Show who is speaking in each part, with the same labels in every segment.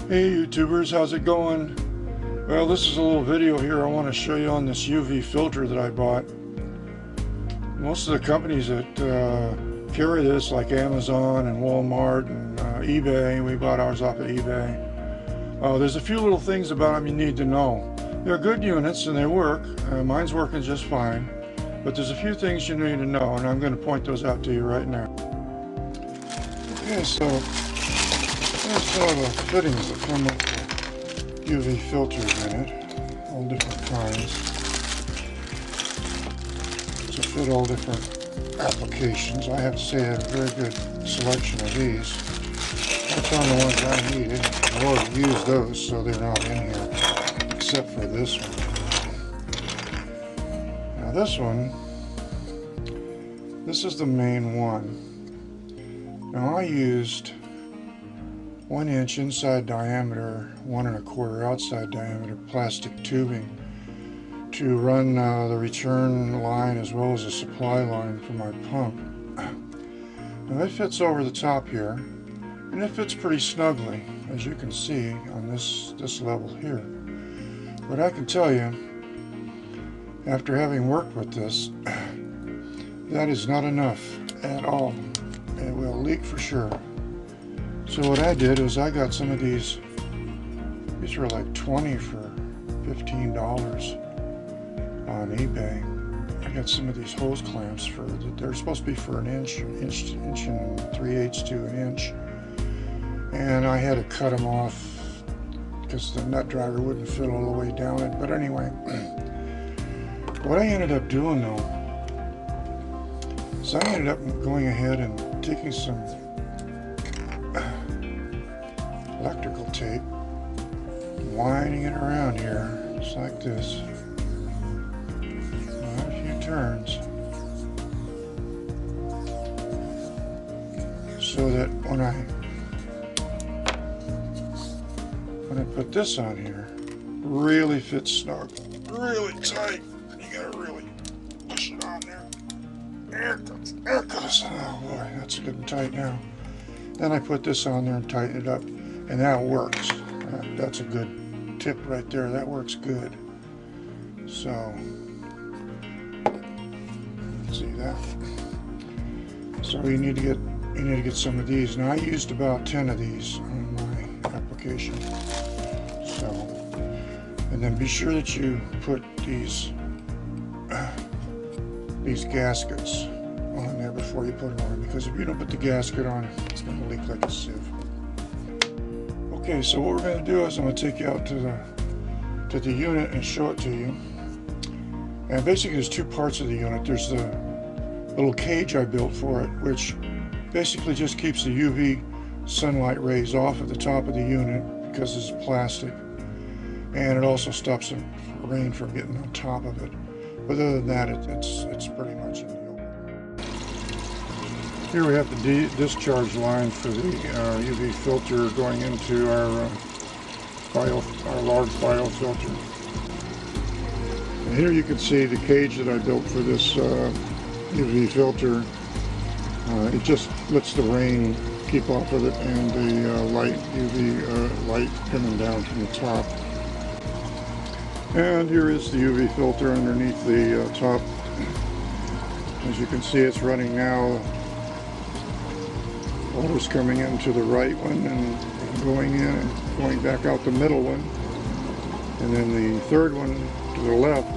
Speaker 1: Hey YouTubers, how's it going? Well, this is a little video here I want to show you on this UV filter that I bought. Most of the companies that carry this, like Amazon and Walmart and eBay, we bought ours off of eBay. There's a few little things about them you need to know. They're good units and they work. Mine's working just fine. But there's a few things you need to know, and I'm going to point those out to you right now. Okay, so there's some of the fittings that come with UV filters in it, all different kinds, to fit all different applications. I have to say I have a very good selection of these. I found the ones I needed. I've already used those, so they're not in here, except for this one. Now this one, this is the main one. Now I used 1 inch inside diameter, 1 1/4 outside diameter plastic tubing to run the return line as well as the supply line for my pump. Now it fits over the top here, and it fits pretty snugly, as you can see on this level here. But I can tell you, after having worked with this, that is not enough at all. It will leak for sure. So what I did was I got some of these were like 20 for $15 on eBay. I got some of these hose clamps they're supposed to be for an inch and 3/8 to an inch. And I had to cut them off because the nut driver wouldn't fit all the way down it. But anyway, what I ended up doing though, is I ended up going ahead and taking some electrical tape, winding it around here, just like this. A few turns, so that when I put this on here, really fits snug, really tight. You gotta really push it on there. There it goes. Oh boy, that's good and tight now. Then I put this on there and tighten it up, and that works. That's a good tip right there. That works good. So, see that? So you need to get some of these. Now I used about 10 of these on my application. So, and then be sure that you put these gaskets on there before you put them on, because if you don't put the gasket on, it's going to leak like a sieve. Okay, so what we're going to do is I'm going to take you out to the unit and show it to you. And basically there's two parts of the unit. There's the little cage I built for it, which basically just keeps the UV sunlight rays off at the top of the unit because it's plastic. And it also stops the rain from getting on top of it. But other than that, it's pretty much in the open. Here we have the discharge line for the UV filter going into our large bio filter. And here you can see the cage that I built for this UV filter. It just lets the rain keep off of it and the light UV light coming down from the top. And here is the UV filter underneath the top. As you can see, it's running now. Water's coming into the right one and going in and going back out the middle one. And then the third one to the left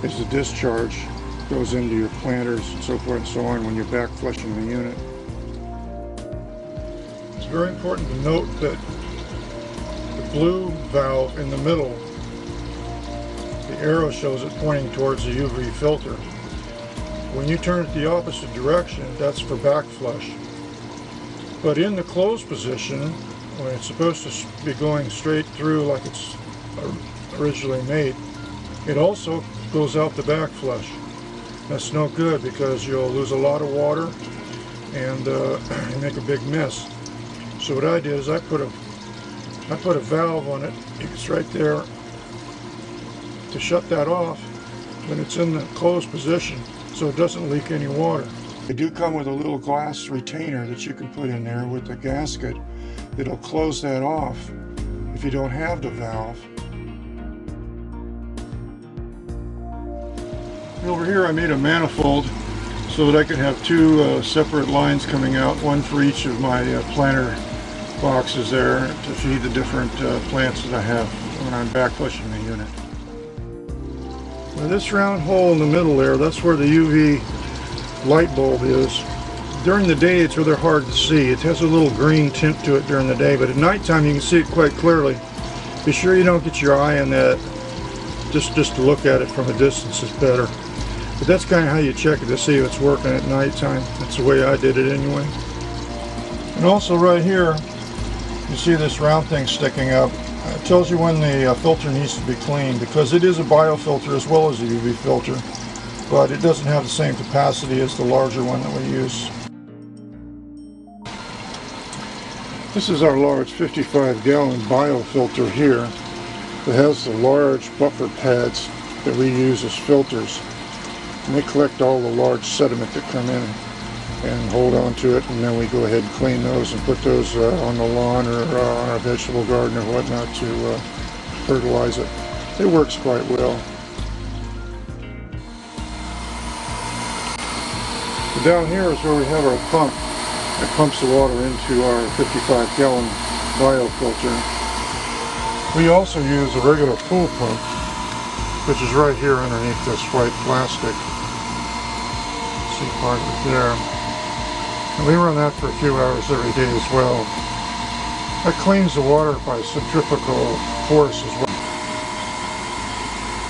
Speaker 1: is the discharge. Goes into your planters and so forth and so on when you're back flushing the unit. It's very important to note that the blue valve in the middle, the arrow shows it pointing towards the UV filter. When you turn it the opposite direction, that's for back flush. But in the closed position, when it's supposed to be going straight through like it's originally made, it also goes out the back flush. That's no good because you'll lose a lot of water and you make a big mess. So what I did is I put a valve on it. It's right there to shut that off when it's in the closed position, so it doesn't leak any water. They do come with a little glass retainer that you can put in there with the gasket that'll close that off you don't have the valve. Over here I made a manifold so that I could have two separate lines coming out, one for each of my planter boxes there to feed the different plants that I have when I'm back pushing the unit. Now this round hole in the middle there, that's where the UV light bulb is. During the day it's rather hard to see. It has a little green tint to it during the day, but at nighttime you can see it quite clearly. Be sure you don't get your eye on that. Just to look at it from a distance is better. But that's kind of how you check it to see if it's working at nighttime. That's the way I did it anyway. And also right here, you see this round thing sticking up. It tells you when the filter needs to be cleaned, because it is a biofilter as well as a UV filter, but it doesn't have the same capacity as the larger one that we use. This is our large 55-gallon biofilter here that has the large buffer pads that we use as filters. And they collect all the large sediment that come in and hold on to it, and then we go ahead and clean those and put those on the lawn or on our vegetable garden or whatnot to fertilize it. It works quite well. So down here is where we have our pump that pumps the water into our 55-gallon biofilter. We also use a regular pool pump, which is right here underneath this white plastic. See part of it there. And we run that for a few hours every day as well. That cleans the water by centrifugal force as well.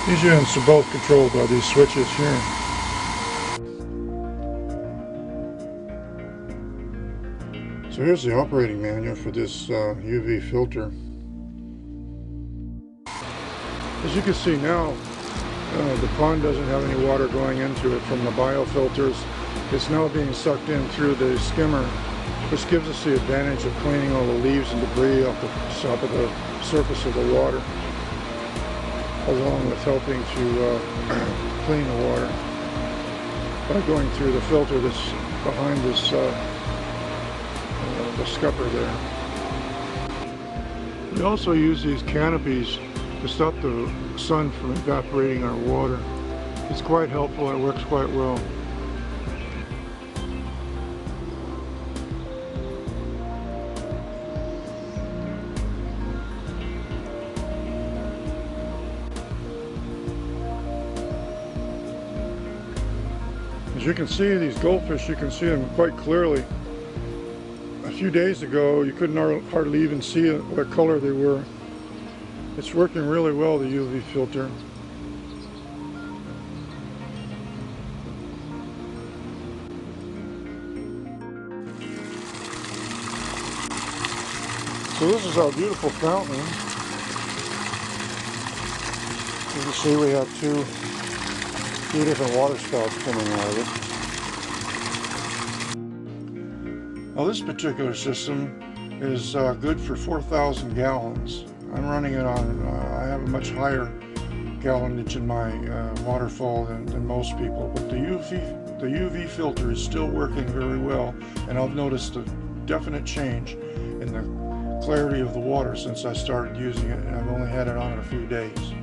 Speaker 1: These units are both controlled by these switches here. So here's the operating manual for this UV filter. As you can see now, the pond doesn't have any water going into it from the biofilters. It's now being sucked in through the skimmer, which gives us the advantage of cleaning all the leaves and debris off the top of the surface of the water, along with helping to clean the water by going through the filter that's behind this the scupper there. We also use these canopies to stop the sun from evaporating our water. It's quite helpful. It works quite well. As you can see, these goldfish, you can see them quite clearly. A few days ago, you couldn't hardly even see what color they were. It's working really well, the UV filter. So this is our beautiful fountain. You can see we have two different water spouts coming out of it. Now this particular system is good for 4,000 gallons. I'm running it on, I have a much higher gallonage in my waterfall than most people, but the UV filter is still working very well, and I've noticed a definite change in the clarity of the water since I started using it, and I've only had it on it a few days.